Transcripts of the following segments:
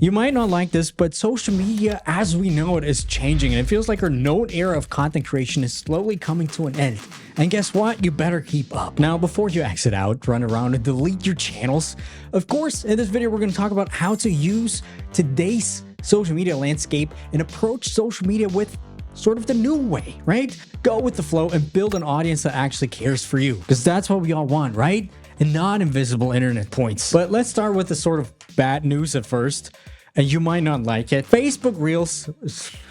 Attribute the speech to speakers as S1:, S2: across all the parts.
S1: You might not like this, but social media as we know it is changing, and it feels like our known era of content creation is slowly coming to an end. And guess what? You better keep up. Now, before you exit out, run around and delete your channels, of course, in this video, we're going to talk about how to use today's social media landscape and approach social media with sort of the new way, right? Go with the flow and build an audience that actually cares for you, because that's what we all want, right? And not invisible internet points. But let's start with the sort of bad news at first. And you might not like it. Facebook Reels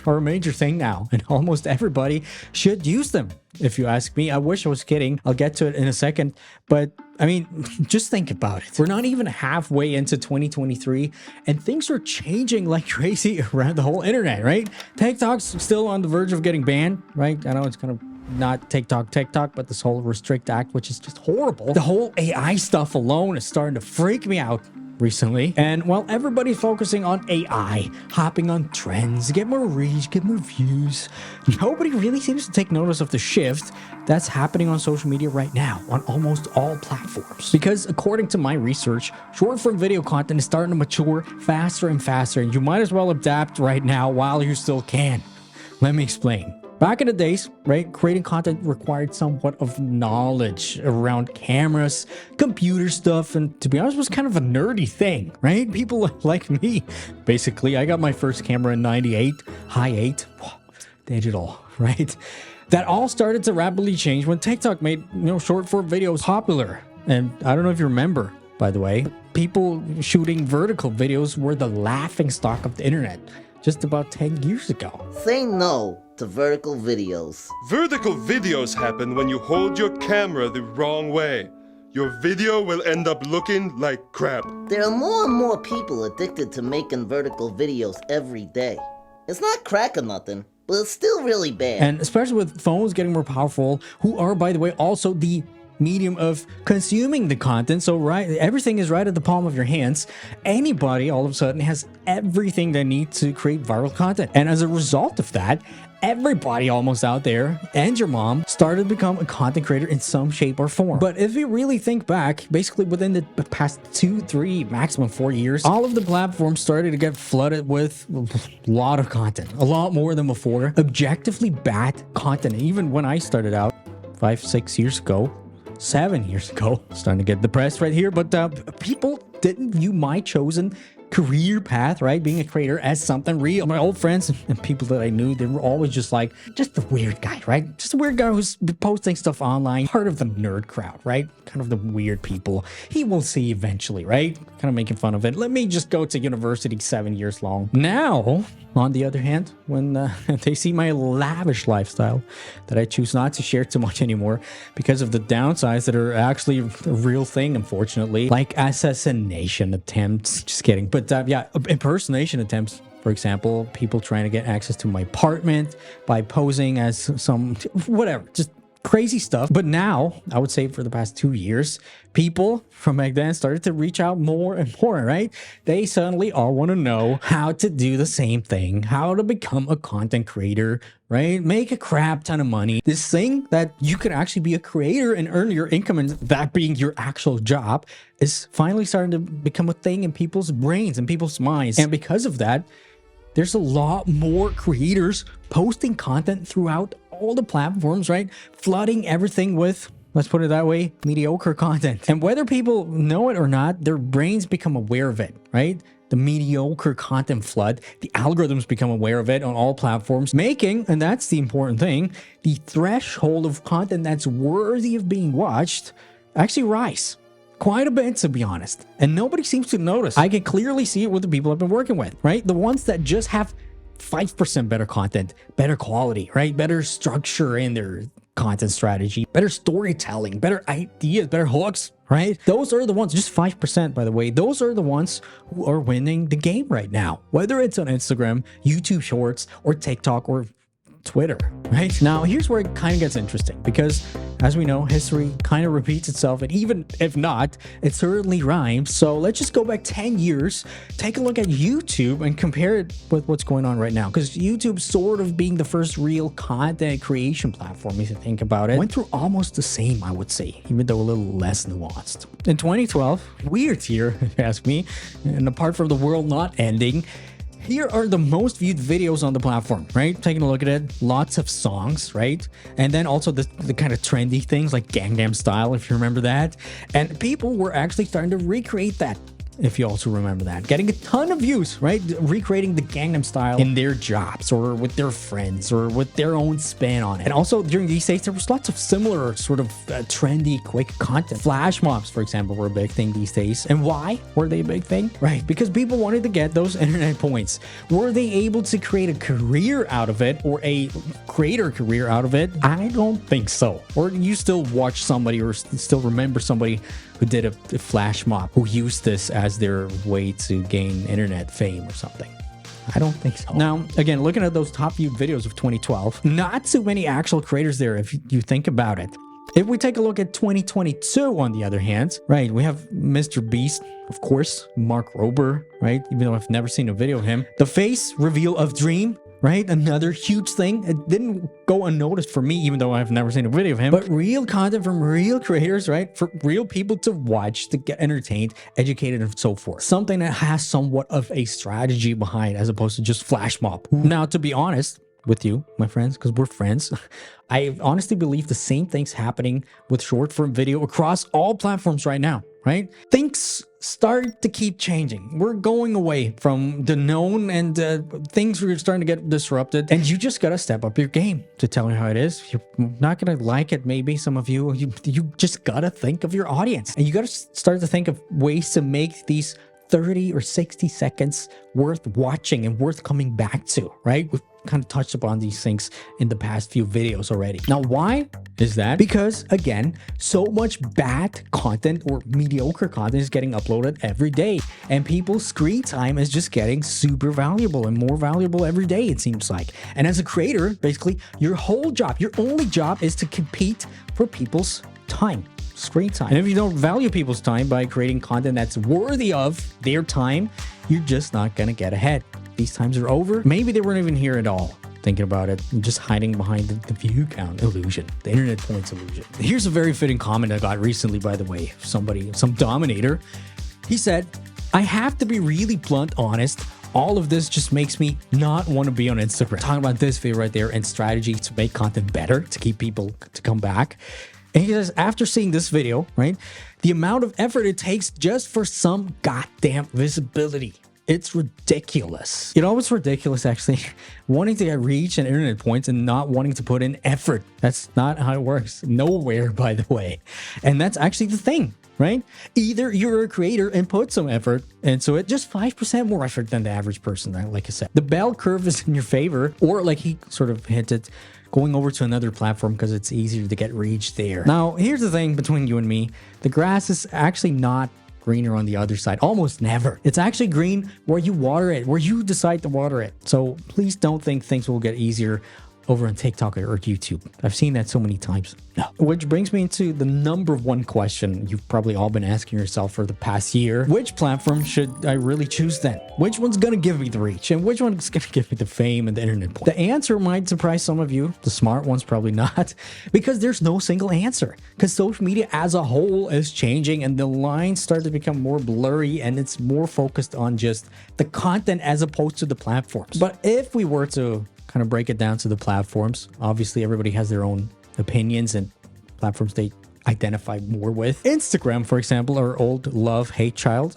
S1: are a major thing now, and almost everybody should use them, if you ask me. I wish I was kidding. I'll get to it in a second. But I mean, just think about it. We're not even halfway into 2023, and things are changing like crazy around the whole internet, right? TikTok's still on the verge of getting banned, right? I know it's kind of not TikTok, but this whole Restrict Act, which is just horrible. The whole AI stuff alone is starting to freak me out recently. And while everybody's focusing on AI, hopping on trends, get more reach, get more views, nobody really seems to take notice of the shift that's happening on social media right now on almost all platforms. Because according to my research, short form video content is starting to mature faster and faster, and you might as well adapt right now while you still can. Let me explain. Back in the days, right, creating content required somewhat of knowledge around cameras, computer stuff, and to be honest, was kind of a nerdy thing, right? People like me, basically. I got my first camera in 98, high 8, digital, right? That all started to rapidly change when TikTok made, short form videos popular. And I don't know if you remember, by the way, people shooting vertical videos were the laughing stock of the internet just about 10 years ago.
S2: Say no to vertical videos.
S3: Vertical videos happen when you hold your camera the wrong way. Your video will end up looking like crap.
S2: There are more and more people addicted to making vertical videos every day. It's not crack or nothing, but it's still really bad.
S1: And especially with phones getting more powerful, who are, by the way, also the medium of consuming the content. So everything is right at the palm of your hands. Anybody all of a sudden has everything they need to create viral content. And as a result of that, everybody almost out there and your mom started to become a content creator in some shape or form. But if you really think back, basically within the past 2, 3, maximum 4 years, all of the platforms started to get flooded with a lot of content, a lot more than before. Objectively bad content. Even when I started out 5, 6 years ago, 7 years ago, starting to get depressed right here, but people didn't view my chosen career path, right, being a creator, as something real. My old friends and people that I knew, they were always just like, just a weird guy, right? Just a weird guy who's posting stuff online, part of the nerd crowd, right? Kind of the weird people. He will see eventually, right? Kind of making fun of it. Let me just go to university 7 years long. Now, on the other hand, when they see my lavish lifestyle that I choose not to share too much anymore because of the downsides that are actually a real thing, unfortunately, like assassination attempts, just kidding. But yeah, impersonation attempts, for example, people trying to get access to my apartment by posing as some, whatever, just crazy stuff. But now, I would say for the past 2 years, people from back then started to reach out more and more, right? They suddenly all want to know how to do the same thing, how to become a content creator, right? Make a crap ton of money. This thing that you could actually be a creator and earn your income, and that being your actual job, is finally starting to become a thing in people's brains and people's minds. And because of that, there's a lot more creators posting content throughout all the platforms, right? Flooding everything with, let's put it that way, mediocre content. And whether people know it or not, their brains become aware of it, right? The mediocre content flood, the algorithms become aware of it on all platforms, making, and that's the important thing, the threshold of content that's worthy of being watched actually rise. Quite a bit, to be honest. And nobody seems to notice. I can clearly see it with the people I've been working with, right? The ones that just have 5% better content, better quality, right? Better structure in their content strategy, better storytelling, better ideas, better hooks, right? Those are the ones, just 5%, by the way, those are the ones who are winning the game right now. Whether it's on Instagram, YouTube Shorts, or TikTok, or Twitter, right? Now, here's where it kind of gets interesting because, as we know, history kind of repeats itself, and even if not, it certainly rhymes. So let's just go back 10 years, take a look at YouTube and compare it with what's going on right now. Because YouTube, sort of being the first real content creation platform, if you think about it, went through almost the same, I would say, even though a little less nuanced. In 2012, weird year, if you ask me, and apart from the world not ending, here are the most viewed videos on the platform, right? Taking a look at it, lots of songs, right? And then also the kind of trendy things like Gangnam Style, if you remember that. And people were actually starting to recreate that, if you also remember that. Getting a ton of views, right? Recreating the Gangnam Style in their jobs or with their friends or with their own spin on it. And also during these days, there was lots of similar sort of trendy, quick content. Flash mobs, for example, were a big thing these days. And why were they a big thing? Right, because people wanted to get those internet points. Were they able to create a career out of it or a creator career out of it? I don't think so. Or you still watch somebody or still remember somebody who did a flash mob, who used this as their way to gain internet fame or something. I don't think so. Now, again, looking at those top viewed videos of 2012, not too many actual creators there if you think about it. If we take a look at 2022, on the other hand, right, we have Mr. Beast, of course, Mark Rober, right, even though I've never seen a video of him. The face reveal of Dream, right? Another huge thing. It didn't go unnoticed for me, even though I've never seen a video of him. But real content from real creators, right? For real people to watch, to get entertained, educated, and so forth. Something that has somewhat of a strategy behind, as opposed to just flash mob. Now, to be honest with you, my friends, because we're friends, I honestly believe the same thing's happening with short form video across all platforms right now, right? Things start to keep changing. We're going away from the known, and things are starting to get disrupted, and you just gotta step up your game, to tell you how it is. You're not gonna like it, maybe some of you just gotta think of your audience, and you gotta start to think of ways to make these 30 or 60 seconds worth watching and worth coming back to, right? We've kind of touched upon these things in the past few videos already. Now, why is that? Because, again, so much bad content or mediocre content is getting uploaded every day, and people's screen time is just getting super valuable and more valuable every day, it seems like. And as a creator, basically, your whole job, your only job is to compete for people's time. Screen time. And if you don't value people's time by creating content that's worthy of their time, you're just not gonna get ahead. These times are over. Maybe they weren't even here at all. Thinking about it, just hiding behind the view count illusion, the internet points illusion. Here's a very fitting comment I got recently, by the way. Some dominator. He said, "I have to be really blunt honest. All of this just makes me not want to be on Instagram." Talking about this video right there and strategy to make content better, to keep people to come back. And he says, after seeing this video, right, the amount of effort it takes just for some goddamn visibility, it's ridiculous. You know, it's ridiculous, actually, wanting to get reach and internet points and not wanting to put in effort. That's not how it works. Nowhere, by the way. And that's actually the thing, right? Either you're a creator and put some effort into it, just 5% more effort than the average person, right? Like I said, the bell curve is in your favor, or like he sort of hinted, going over to another platform because it's easier to get reach there. Now, here's the thing between you and me. The grass is actually not greener on the other side. Almost never. It's actually green where you water it, where you decide to water it. So please don't think things will get easier over on TikTok or YouTube. I've seen that so many times. No. Which brings me into the number one question you've probably all been asking yourself for the past year. Which platform should I really choose then? Which one's gonna give me the reach? And which one's gonna give me the fame and the internet point? The answer might surprise some of you. The smart ones probably not. Because there's no single answer. Because social media as a whole is changing, and the lines start to become more blurry, and it's more focused on just the content as opposed to the platforms. But if we were to kind of break it down to the platforms, obviously everybody has their own opinions and platforms they identify more with. Instagram, for example, our old love-hate child,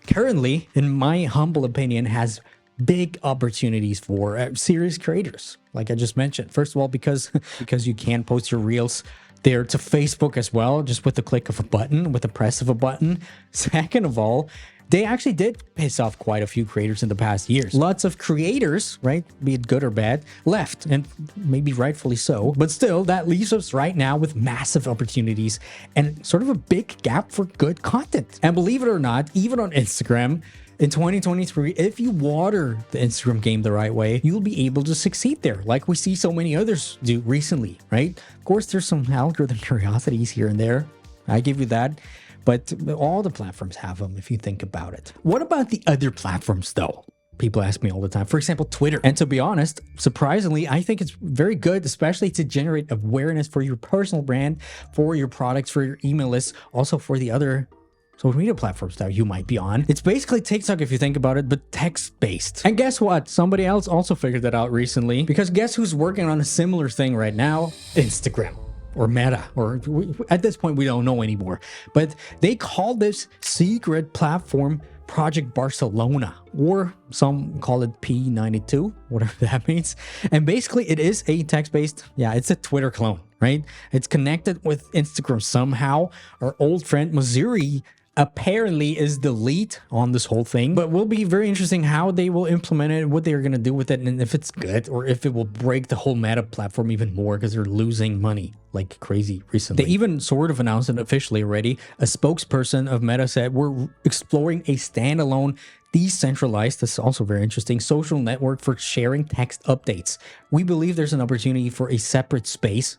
S1: currently, in my humble opinion, has big opportunities for serious creators, like I just mentioned. First of all, because you can post your reels there to Facebook as well, just with the click of a button, with the press of a button. Second of all, they actually did piss off quite a few creators in the past years. Lots of creators, right, be it good or bad, left, and maybe rightfully so. But still, that leaves us right now with massive opportunities and sort of a big gap for good content. And believe it or not, even on Instagram, In 2023, if you water the Instagram game the right way, you'll be able to succeed there, like we see so many others do recently, right? Of course, there's some algorithm curiosities here and there. I give you that. But all the platforms have them if you think about it. What about the other platforms though? People ask me all the time. For example, Twitter. And to be honest, surprisingly, I think it's very good, especially to generate awareness for your personal brand, for your products, for your email list, also for the other social media platforms that you might be on. It's basically TikTok if you think about it, but text-based. And guess what? Somebody else also figured that out recently, because guess who's working on a similar thing right now? Instagram. Or Meta, or at this point we don't know anymore. But they call this secret platform Project Barcelona, or some call it P92, whatever that means. And basically it is a text-based, it's a Twitter clone, right? It's connected with Instagram somehow. Our old friend Missouri apparently is the lead on this whole thing, but will be very interesting how they will implement it, what they're going to do with it, and if it's good or if it will break the whole Meta platform even more because they're losing money like crazy recently. They even sort of announced it officially already. A spokesperson of Meta said, we're exploring a standalone decentralized, this is also very interesting, social network for sharing text updates. We believe there's an opportunity for a separate space,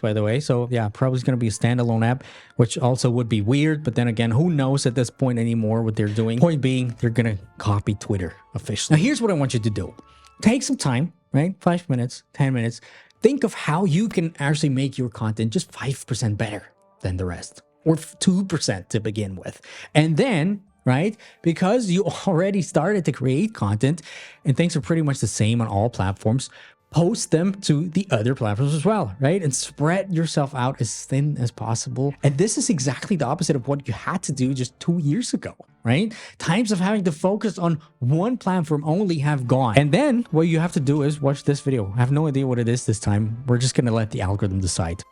S1: by the way. So yeah, probably is going to be a standalone app, which also would be weird. But then again, who knows at this point anymore what they're doing? Point being, they're going to copy Twitter officially. Now, here's what I want you to do. Take some time, right? 5 minutes, 10 minutes. Think of how you can actually make your content just 5% better than the rest, or 2% to begin with. And then, right, because you already started to create content and things are pretty much the same on all platforms, post them to the other platforms as well, right? And spread yourself out as thin as possible. And this is exactly the opposite of what you had to do just 2 years ago, right? Times of having to focus on one platform only have gone. And then what you have to do is watch this video. I have no idea what it is this time. We're just going to let the algorithm decide.